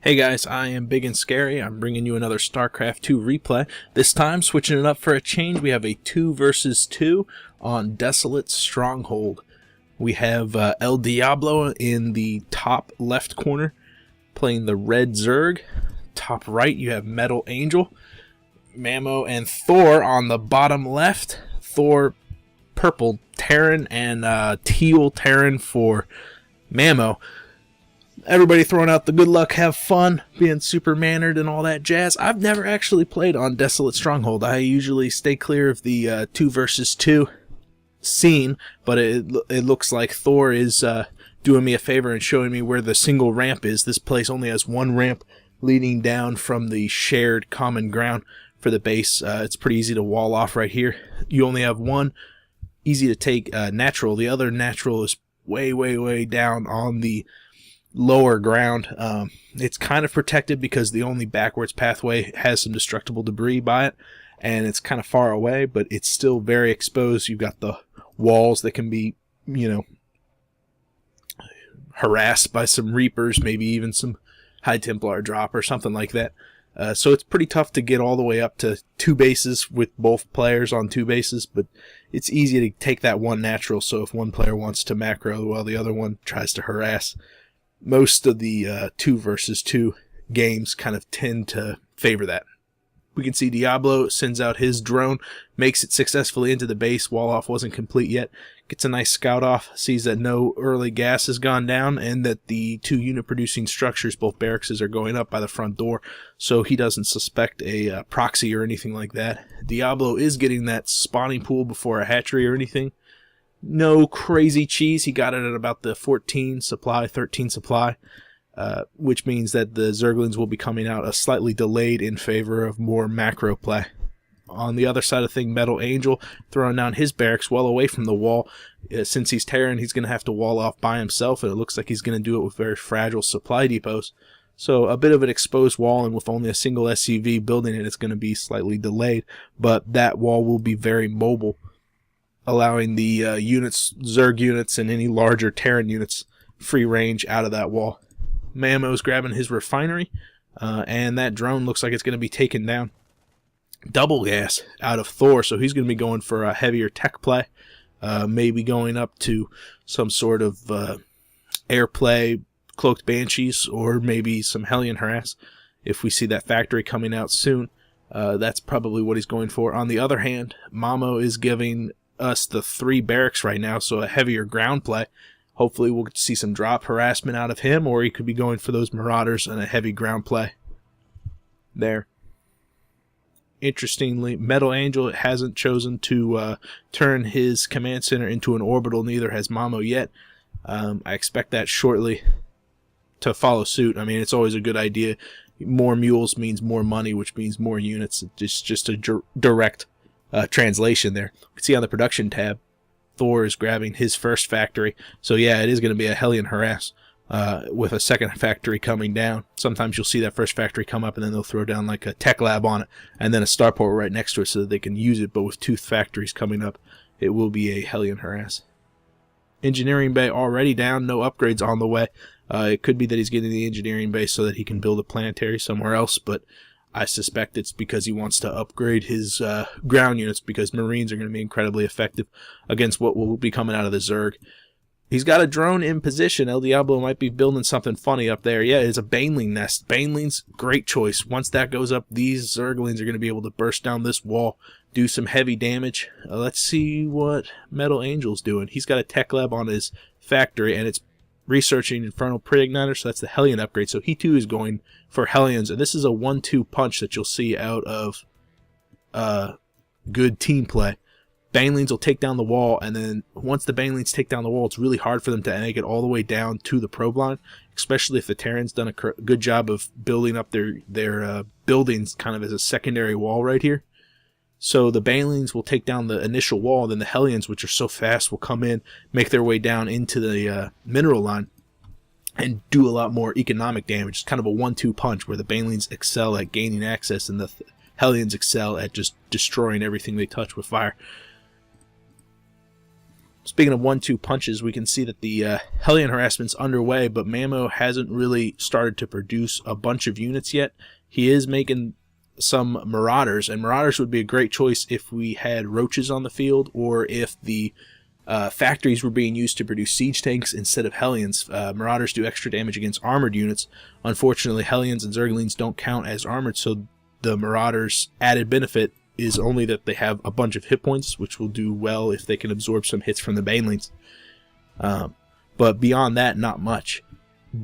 Hey guys, I am Ibigandscary. I'm bringing you another StarCraft 2 replay. This time, switching it up for a change, we have a 2 versus 2 on Desolate Stronghold. We have ELDiablo in the top left corner, playing the red Zerg. Top right, you have MetalAngel, Mamo, and ThOr on the bottom left. ThOr, purple Terran, and teal Terran for Mamo. Everybody throwing out the good luck, have fun, being super mannered and all that jazz. I've never actually played on Desolate Stronghold. I usually stay clear of the 2 versus 2 scene, but it looks like ThOr is doing me a favor and showing me where the single ramp is. This place only has one ramp leading down from the shared common ground for the base. It's pretty easy to wall off right here. You only have one easy to take natural. The other natural is way down on the lower ground. It's kind of protected because the only backwards pathway has some destructible debris by it, and it's kind of far away, but it's still very exposed. You've got the walls that can be, harassed by some Reapers, maybe even some High Templar drop or something like that. So it's pretty tough to get all the way up to 2 bases with both players on 2 bases, but it's easy to take that one natural, so if one player wants to macro while the other one tries to harass, most of the 2 versus 2 games kind of tend to favor that. We can see Diablo sends out his drone, makes it successfully into the base. Wall off wasn't complete yet. Gets a nice scout off, sees that no early gas has gone down, and that the 2 unit producing structures, both barracks, are going up by the front door, so he doesn't suspect a proxy or anything like that. Diablo is getting that spawning pool before a hatchery or anything. No crazy cheese. He got it at about the 13 supply, which means that the Zerglings will be coming out a slightly delayed in favor of more macro play. On the other side of things, MetalAngel throwing down his barracks well away from the wall. Since he's Terran, he's going to have to wall off by himself, and it looks like he's going to do it with very fragile supply depots. So a bit of an exposed wall, and with only a single SCV building it, it's going to be slightly delayed, but that wall will be very mobile, allowing the Zerg units and any larger Terran units free range out of that wall. Mamo's grabbing his refinery, and that drone looks like it's going to be taken down. Double gas out of ThOr, so he's going to be going for a heavier tech play, maybe going up to some sort of air play, cloaked banshees, or maybe some Hellion harass. If we see that factory coming out soon, that's probably what he's going for. On the other hand, Mamo is giving us the 3 barracks right now, so a heavier ground play. Hopefully we'll see some drop harassment out of him, or he could be going for those Marauders and a heavy ground play there. Interestingly, MetalAngel hasn't chosen to turn his command center into an orbital, neither has Mamo yet. I expect that shortly to follow suit. I mean, it's always a good idea. More mules means more money, which means more units. It's just a direct translation there. You can see on the production tab, ThOr is grabbing his first factory. So yeah, it is going to be a Hellion harass with a second factory coming down. Sometimes you'll see that first factory come up, and then they'll throw down like a tech lab on it, and then a starport right next to it so that they can use it. But with 2 factories coming up, it will be a Hellion harass. Engineering bay already down, no upgrades on the way. It could be that he's getting the engineering base so that he can build a planetary somewhere else, but I suspect it's because he wants to upgrade his ground units, because Marines are going to be incredibly effective against what will be coming out of the Zerg. He's got a drone in position. ELDiablo might be building something funny up there. Yeah, it's a Baneling nest. Banelings, great choice. Once that goes up, these Zerglings are going to be able to burst down this wall, do some heavy damage. Let's see what MetalAngel's doing. He's got a tech lab on his factory, and it's researching Infernal Pre-Igniter, so that's the Hellion upgrade. So he too is going for Hellions, and this is a 1-2 punch that you'll see out of good team play. Banelings will take down the wall, and then once the Banelings take down the wall, it's really hard for them to make it all the way down to the probe line, especially if the Terran's done a good job of building up their buildings kind of as a secondary wall right here. So the Banelings will take down the initial wall, then the Hellions, which are so fast, will come in, make their way down into the mineral line, and do a lot more economic damage. It's kind of a 1-2 punch where the Banelings excel at gaining access, and the Hellions excel at just destroying everything they touch with fire. Speaking of 1-2 punches, we can see that the Hellion harassment's underway, but Mamo hasn't really started to produce a bunch of units yet. He is making some Marauders, and Marauders would be a great choice if we had roaches on the field, or if the factories were being used to produce siege tanks instead of Hellions. Marauders do extra damage against armored units. Unfortunately, Hellions and Zerglings don't count as armored, so the Marauders' added benefit is only that they have a bunch of hit points, which will do well if they can absorb some hits from the Banelings. But beyond that, not much.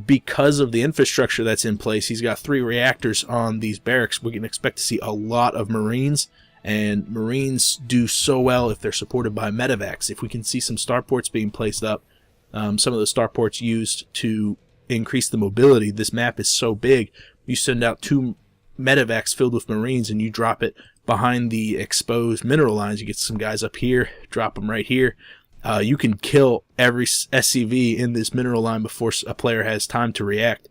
Because of the infrastructure that's in place, he's got 3 reactors on these barracks. We can expect to see a lot of Marines, and Marines do so well if they're supported by medevacs. If we can see some starports being placed up, some of the starports used to increase the mobility. This map is so big, you send out 2 medevacs filled with Marines and you drop it behind the exposed mineral lines. You get some guys up here, drop them right here. You can kill every SCV in this mineral line before a player has time to react.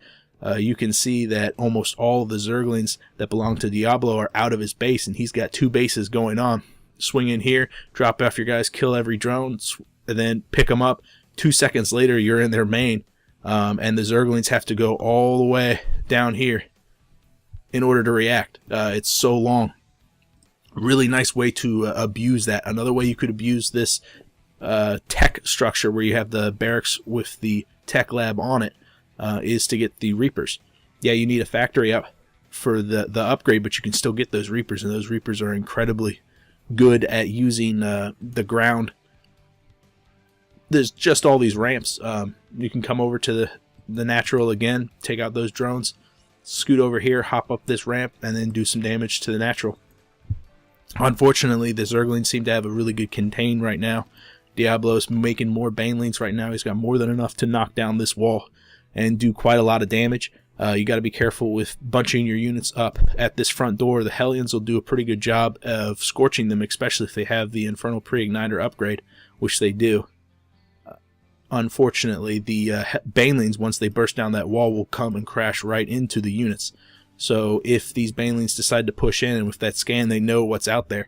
You can see that almost all of the Zerglings that belong to Diablo are out of his base, and he's got 2 bases going on. Swing in here, drop off your guys, kill every drone, and then pick them up. 2 seconds later, you're in their main, and the Zerglings have to go all the way down here in order to react. It's so long. Really nice way to abuse that. Another way you could abuse this tech structure, where you have the barracks with the tech lab on it, is to get the Reapers. Yeah, you need a factory up for the upgrade, but you can still get those Reapers, and those Reapers are incredibly good at using the ground. There's just all these ramps. You can come over to the natural again, take out those drones, scoot over here, hop up this ramp, and then do some damage to the natural. Unfortunately, the Zerglings seem to have a really good contain right now. Diablo's making more Banelings right now. He's got more than enough to knock down this wall and do quite a lot of damage. You got to be careful with bunching your units up at this front door. The Hellions will do a pretty good job of scorching them, especially if they have the Infernal Pre-Igniter upgrade, which they do. Unfortunately, the Banelings, once they burst down that wall, will come and crash right into the units. So if these Banelings decide to push in, and with that scan they know what's out there.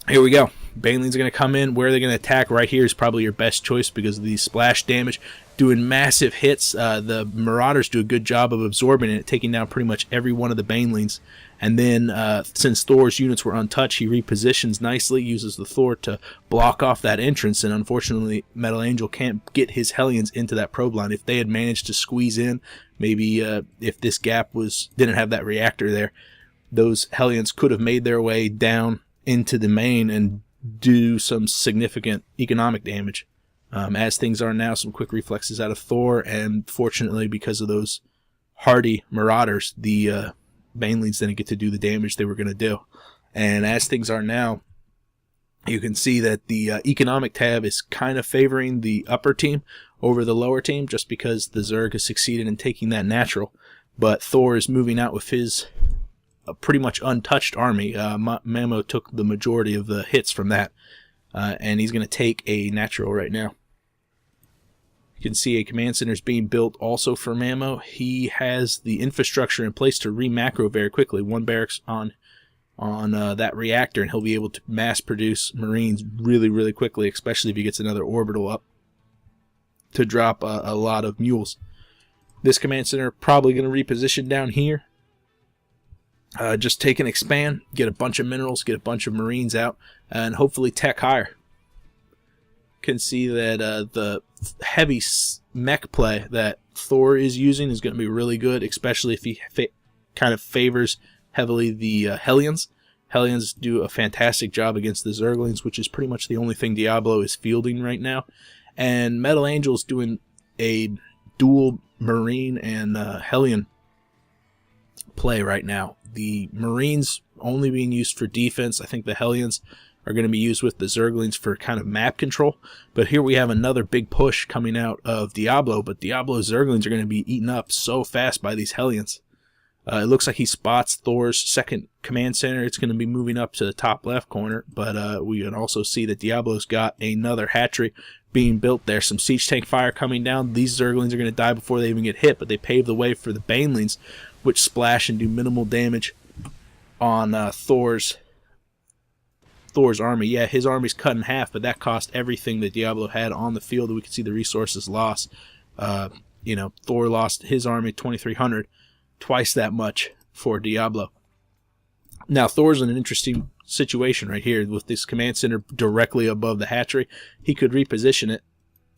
Here we go. Banelings are going to come in. Where they're going to attack right here is probably your best choice because of the splash damage. Doing massive hits. The Marauders do a good job of absorbing it, taking down pretty much every one of the Banelings. And then, since ThOr's units were untouched, he repositions nicely, uses the ThOr to block off that entrance, and unfortunately, MetalAngel can't get his Hellions into that probe line. If they had managed to squeeze in, maybe if this gap didn't have that reactor there, those Hellions could have made their way down into the main and do some significant economic damage. As things are now, some quick reflexes out of ThOr, and fortunately, because of those hardy Marauders, the Banelings didn't get to do the damage they were going to do. And as things are now, you can see that the economic tab is kind of favoring the upper team over the lower team, just because the Zerg has succeeded in taking that natural. But ThOr is moving out with his pretty much untouched army. Mamo took the majority of the hits from that, and he's going to take a natural right now. You can see a command center is being built also for Mamo. He has the infrastructure in place to re-macro very quickly. 1 barracks on that reactor, and he'll be able to mass produce Marines really, really quickly, especially if he gets another orbital up to drop a lot of mules. This command center probably going to reposition down here. Just take and expand, get a bunch of minerals, get a bunch of Marines out, and hopefully tech higher. Can see that the heavy mech play that ThOr is using is going to be really good, especially if he kind of favors heavily the Hellions. Hellions do a fantastic job against the Zerglings, which is pretty much the only thing Diablo is fielding right now. And MetalAngel is doing a dual Marine and Hellion play right now. The Marines only being used for defense. I think the Hellions are going to be used with the Zerglings for kind of map control. But here we have another big push coming out of Diablo, but Diablo's Zerglings are going to be eaten up so fast by these Hellions. It looks like he spots ThOr's second command center. It's going to be moving up to the top left corner, but we can also see that Diablo's got another hatchery being built there. Some siege tank fire coming down. These Zerglings are going to die before they even get hit, but they pave the way for the Banelings, which splash and do minimal damage on ThOr's Thor's army. Yeah, his army's cut in half, but that cost everything that Diablo had on the field. We can see the resources lost. You know, Thor lost his army 2,300, twice that much for Diablo. Now, Thor's in an interesting situation right here with this command center directly above the hatchery. He could reposition it,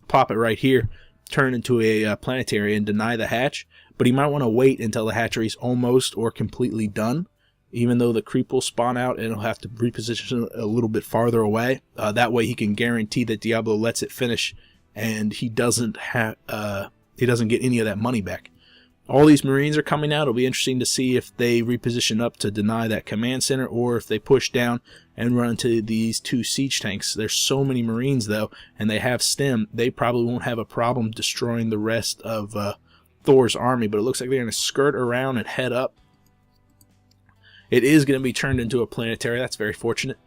pop it right here, turn into a planetary and deny the hatch, but he might want to wait until the hatchery's almost or completely done. Even though the creep will spawn out and he'll have to reposition it a little bit farther away. That way he can guarantee that Diablo lets it finish and he doesn't get any of that money back. All these Marines are coming out. It'll be interesting to see if they reposition up to deny that command center or if they push down and run into these 2 siege tanks. There's so many Marines though, and they have stem. They probably won't have a problem destroying the rest of Thor's army, but it looks like they're going to skirt around and head up. It is going to be turned into a planetary. That's very fortunate.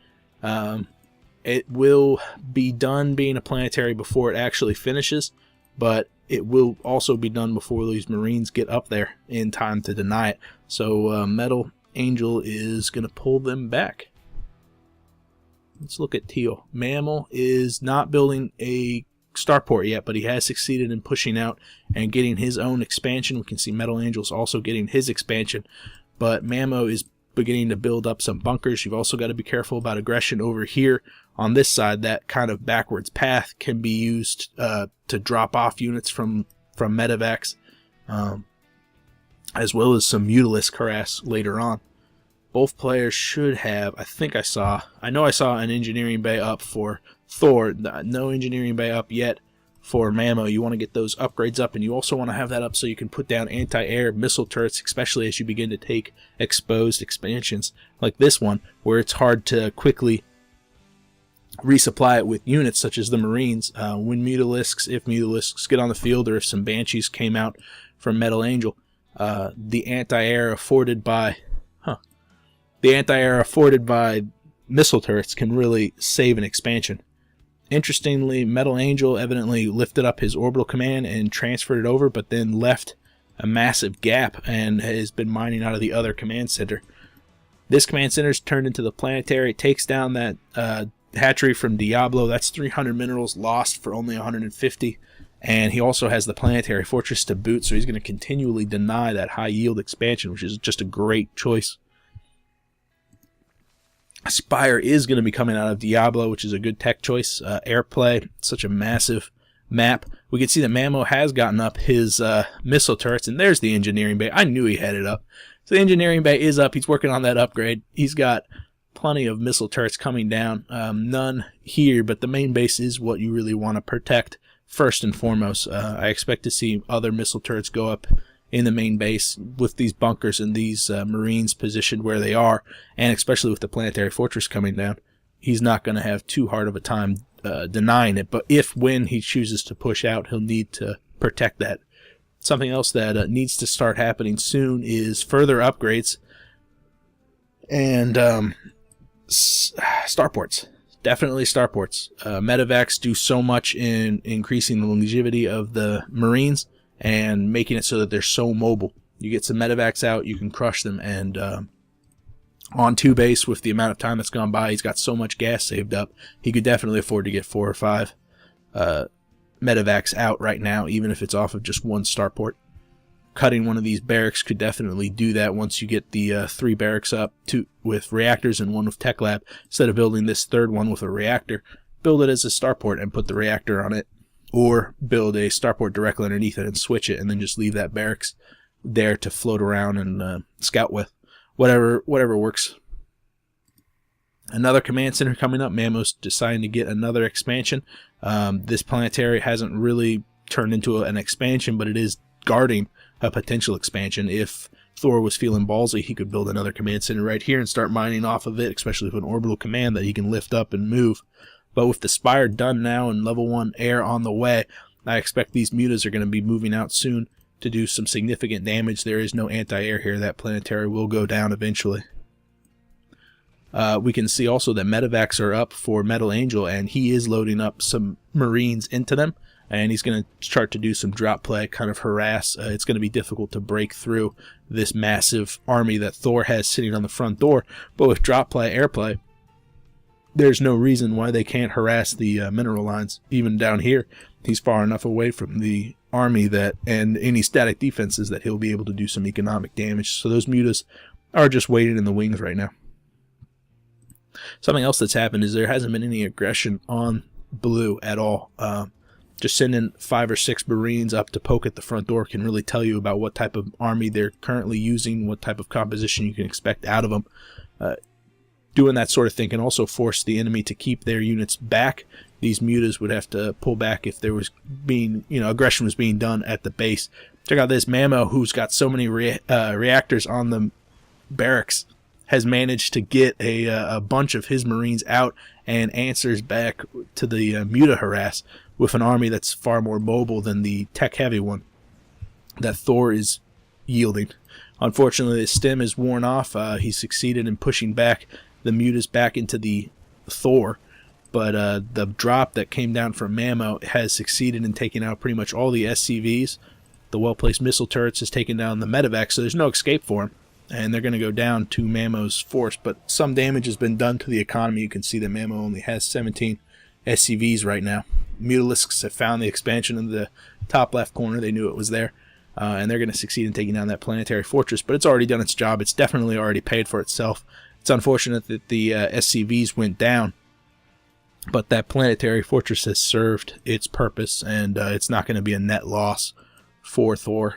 It will be done being a planetary before it actually finishes, but it will also be done before these Marines get up there in time to deny it. So MetalAngel is going to pull them back. Let's look at ThOr. Mamo is not building a starport yet, but he has succeeded in pushing out and getting his own expansion. We can see MetalAngel's also getting his expansion, but Mamo is beginning to build up some bunkers. You've also got to be careful about aggression over here on this side. That kind of backwards path can be used to drop off units from medevacs, as well as some Mutalisk harass later on. Both players should have, I know I saw an engineering bay up for ThOr. No engineering bay up yet for Mamo. You want to get those upgrades up, and you also want to have that up so you can put down anti-air missile turrets, especially as you begin to take exposed expansions like this one, where it's hard to quickly resupply it with units such as the Marines. When Mutalisks, if Mutalisks get on the field, or if some Banshees came out from MetalAngel, the anti-air afforded by missile turrets can really save an expansion. Interestingly, MetalAngel evidently lifted up his orbital command and transferred it over, but then left a massive gap and has been mining out of the other command center. This command center is turned into the planetary. It takes down that hatchery from Diablo. That's 300 minerals lost for only 150. And he also has the planetary fortress to boot, so he's going to continually deny that high yield expansion, which is just a great choice. Spire is going to be coming out of Diablo, which is a good tech choice. Airplay, such a massive map. We can see that Mamo has gotten up his missile turrets, and there's the engineering bay. I knew he had it up. So the engineering bay is up. He's working on that upgrade. He's got plenty of missile turrets coming down. None here, but the main base is what you really want to protect first and foremost. I expect to see other missile turrets go up in the main base with these bunkers and these Marines positioned where they are, and especially with the planetary fortress coming down. He's not going to have too hard of a time denying it, but when he chooses to push out, he'll need to protect that. Something else that needs to start happening soon is further upgrades and starports. Definitely starports. Medevacs do so much in increasing the longevity of the Marines and making it so that they're so mobile. You get some medevacs out, you can crush them, and on 2 base, with the amount of time that's gone by, he's got so much gas saved up, he could definitely afford to get 4 or 5 medevacs out right now, even if it's off of just 1 starport. Cutting one of these barracks could definitely do that once you get the 3 barracks up, 2 with reactors and 1 with tech lab. Instead of building this 3rd one with a reactor, build it as a starport and put the reactor on it, or build a starport directly underneath it and switch it, and then just leave that barracks there to float around and scout with. Whatever works. Another command center coming up. Mamo's deciding to get another expansion. This planetary hasn't really turned into an expansion, but it is guarding a potential expansion. If ThOr was feeling ballsy, he could build another command center right here and start mining off of it, especially with an orbital command that he can lift up and move. But with the Spire done now and level 1 air on the way, I expect these mutas are going to be moving out soon to do some significant damage. There is no anti-air here. That planetary will go down eventually. We can see also that medevacs are up for MetalAngel, and he is loading up some Marines into them, and he's going to start to do some drop play, kind of harass. It's going to be difficult to break through this massive army that ThOr has sitting on the front door, but with drop play, airplay, there's no reason why they can't harass the mineral lines. Even down here, he's far enough away from the army that, and any static defenses, that he'll be able to do some economic damage. So those mutas are just waiting in the wings right now. Something else that's happened is there hasn't been any aggression on blue at all. Just sending 5 or 6 Marines up to poke at the front door can really tell you about what type of army they're currently using, what type of composition you can expect out of them. Doing that sort of thing can also force the enemy to keep their units back. These mutas would have to pull back if there was being, aggression was being done at the base. Check out this Mamo, who's got so many reactors on the barracks, has managed to get a bunch of his Marines out and answers back to the muta harass with an army that's far more mobile than the tech-heavy one that ThOr is yielding. Unfortunately, the stem is worn off. He succeeded in pushing back the mutas back into the ThOr, but the drop that came down from Mamo has succeeded in taking out pretty much all the SCVs. The well-placed missile turrets has taken down the medevac, so there's no escape for him, and they're going to go down to Mamo's force. But some damage has been done to the economy. You can see that Mamo only has 17 SCVs right now. Mutalisks have found the expansion in the top left corner. They knew it was there, and they're going to succeed in taking down that planetary fortress, but it's already done its job. It's definitely already paid for itself. It's unfortunate that the SCVs went down, but that planetary fortress has served its purpose, and it's not going to be a net loss for ThOr.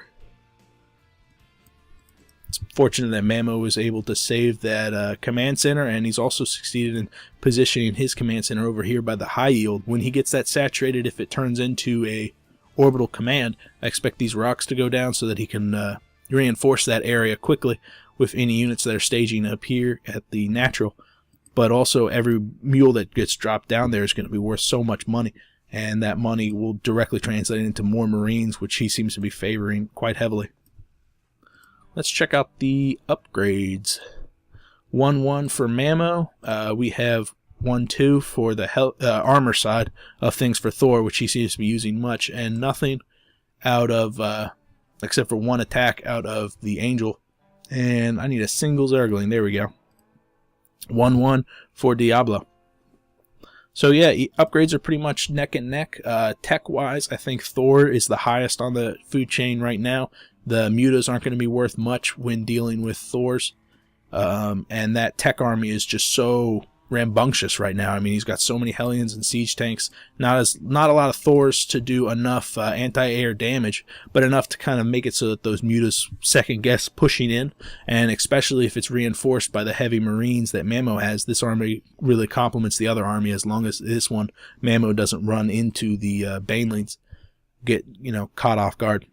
It's fortunate that Mamo was able to save that command center, and he's also succeeded in positioning his command center over here by the high yield. When he gets that saturated, if it turns into a orbital command, I expect these rocks to go down so that he can reinforce that area quickly with any units that are staging up here at the natural. But also, every mule that gets dropped down there is going to be worth so much money, and that money will directly translate into more Marines, which he seems to be favoring quite heavily. Let's check out the upgrades. 1-1 for Mamo. We have 1-2 for the armor side of things for ThOr, which he seems to be using much, and nothing out of, except for 1 attack out of the Angel. And I need a single Zergling. There we go. 1-1 for Diablo. So yeah, upgrades are pretty much neck and neck. Tech-wise, I think ThOr is the highest on the food chain right now. The mutas aren't going to be worth much when dealing with ThOrs. And that tech army is just so rambunctious right now. I mean, he's got so many Hellions and siege tanks. Not a lot of ThOrs to do enough anti-air damage, but enough to kind of make it so that those mutas second guess pushing in. And especially if it's reinforced by the heavy Marines that Mamo has, this army really complements the other army, as long as this one, Mamo, doesn't run into the Banelings, get caught off guard.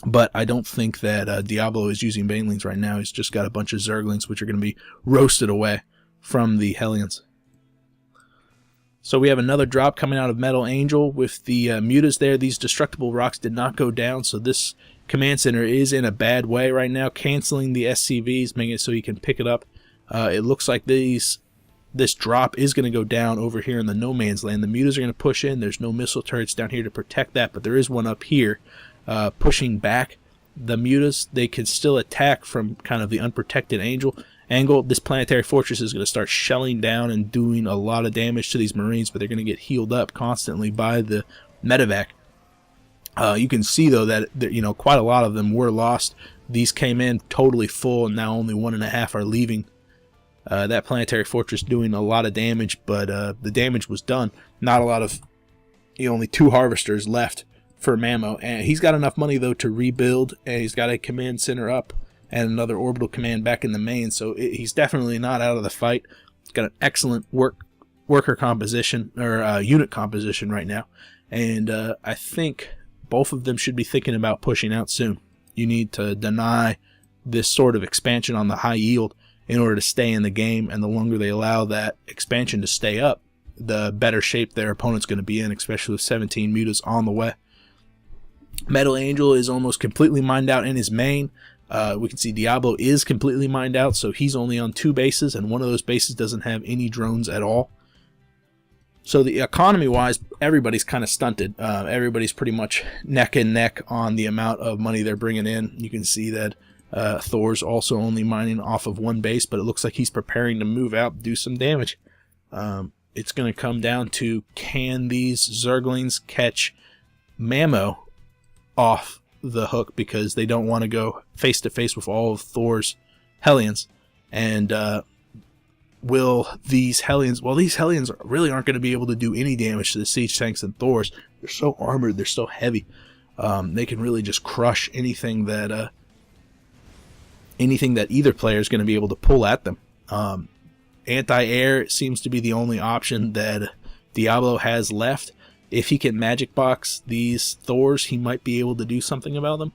But I don't think that Diablo is using Banelings right now. He's just got a bunch of Zerglings, which are going to be roasted away from the Hellions. So we have another drop coming out of MetalAngel with the mutas there. These destructible rocks did not go down, so this command center is in a bad way right now, canceling the SCVs, making it so you can pick it up. It looks like this drop is going to go down over here in the no man's land. The mutas are going to push in. There's no missile turrets down here to protect that, but there is one up here pushing back. The mutas, they can still attack from kind of the unprotected angle. This planetary fortress is going to start shelling down and doing a lot of damage to these Marines, but they're going to get healed up constantly by the medevac. You can see, though, that quite a lot of them were lost. These came in totally full, and now only 1.5 are leaving. That planetary fortress doing a lot of damage, but the damage was done. Not a lot of, only 2 harvesters left for Mamo, and he's got enough money though to rebuild, and he's got a command center up and another orbital command back in the main, so he's definitely not out of the fight. He's got an excellent worker composition, or unit composition right now, and I think both of them should be thinking about pushing out soon. You need to deny this sort of expansion on the high yield in order to stay in the game, and the longer they allow that expansion to stay up, the better shape their opponent's going to be in, especially with 17 mutas on the way. MetalAngel is almost completely mined out in his main. We can see Diablo is completely mined out, so he's only on 2 bases, and one of those bases doesn't have any drones at all. So the economy-wise, everybody's kind of stunted. Everybody's pretty much neck and neck on the amount of money they're bringing in. You can see that ThOr's also only mining off of 1 base, but it looks like he's preparing to move out and do some damage. It's going to come down to, can these Zerglings catch Mamo off the hook, because they don't want to go face to face with all of Thor's Hellions. And will these Hellions, well, these Hellions really aren't going to be able to do any damage to the siege tanks and Thors. They're so armored, they're so heavy. They can really just crush anything that either player is going to be able to pull at them. Anti-air seems to be the only option that Diablo has left. If he can magic box these Thors, he might be able to do something about them.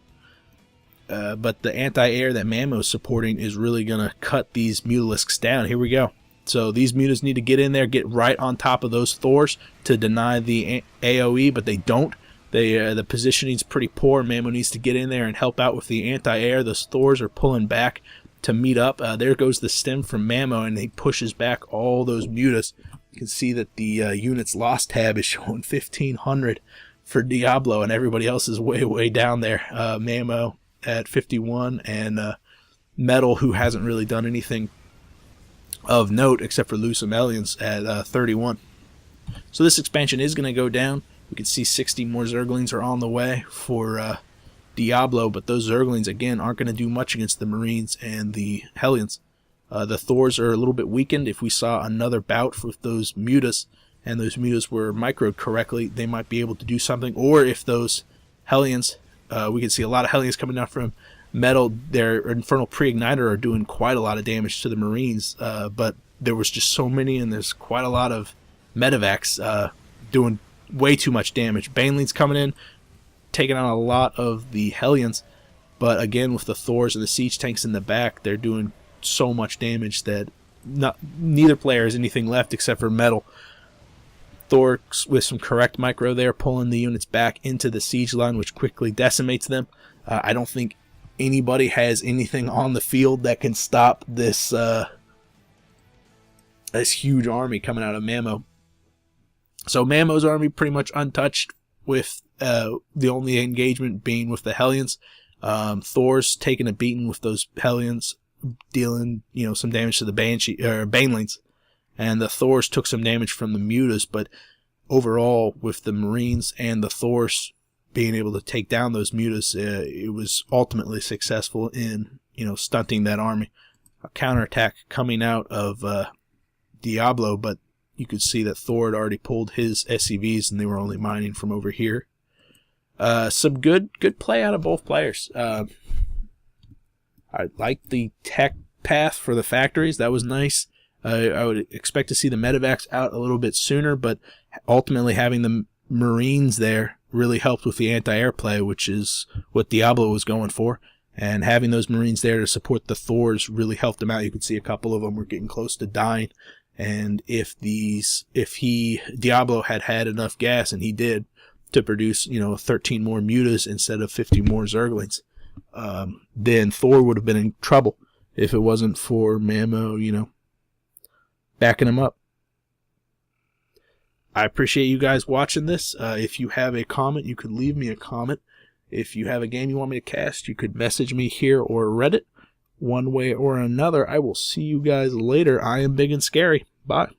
But the anti-air that Mamo's supporting is really going to cut these Mutalisks down. Here we go. So these Mutas need to get in there, get right on top of those Thors to deny the AoE, but they don't. The positioning's pretty poor. Mamo needs to get in there and help out with the anti-air. Those Thors are pulling back to meet up. There goes the stem from Mamo, and he pushes back all those Mutas. You can see that the units lost tab is showing 1,500 for Diablo, and everybody else is way down there. Mamo at 51, and Metal, who hasn't really done anything of note except for lose some aliens, at 31. So this expansion is going to go down. We can see 60 more Zerglings are on the way for Diablo, but those Zerglings, again, aren't going to do much against the Marines and the Hellions. The Thors are a little bit weakened. If we saw another bout with those Mutas, and those Mutas were microed correctly, they might be able to do something. Or if those Hellions, we can see a lot of Hellions coming down from Metal. Their Infernal Pre-Igniter are doing quite a lot of damage to the Marines, but there was just so many, and there's quite a lot of Medivacs doing way too much damage. Baneling's coming in, taking on a lot of the Hellions, but again, with the Thors and the siege tanks in the back, they're doing so much damage that neither player has anything left except for Metal. Thor, with some correct micro there, pulling the units back into the siege line, which quickly decimates them. I don't think anybody has anything on the field that can stop this this huge army coming out of Mamo. So Mamo's army pretty much untouched, with the only engagement being with the Hellions. Thor's taking a beating with those Hellions, dealing some damage to the Banelings, and the Thors took some damage from the Mutas. But overall, with the Marines and the Thors being able to take down those Mutas, it was ultimately successful in stunting that army. A counterattack coming out of Diablo, but you could see that Thor had already pulled his SCVs, and they were only mining from over here. Some good play out of both players. I like the tech path for the factories. That was nice. I would expect to see the Medivacs out a little bit sooner, but ultimately having the Marines there really helped with the anti-air play, which is what Diablo was going for. And having those Marines there to support the Thors really helped them out. You could see a couple of them were getting close to dying. And if Diablo had enough gas, and he did, to produce 13 more Mutas instead of 50 more Zerglings, then Thor would have been in trouble if it wasn't for Mamo backing him up. I appreciate you guys watching this. If you have a comment, you could leave me a comment. If you have a game you want me to cast, you could message me here or Reddit. One way or another, I will see you guys later. I am Big and Scary. Bye.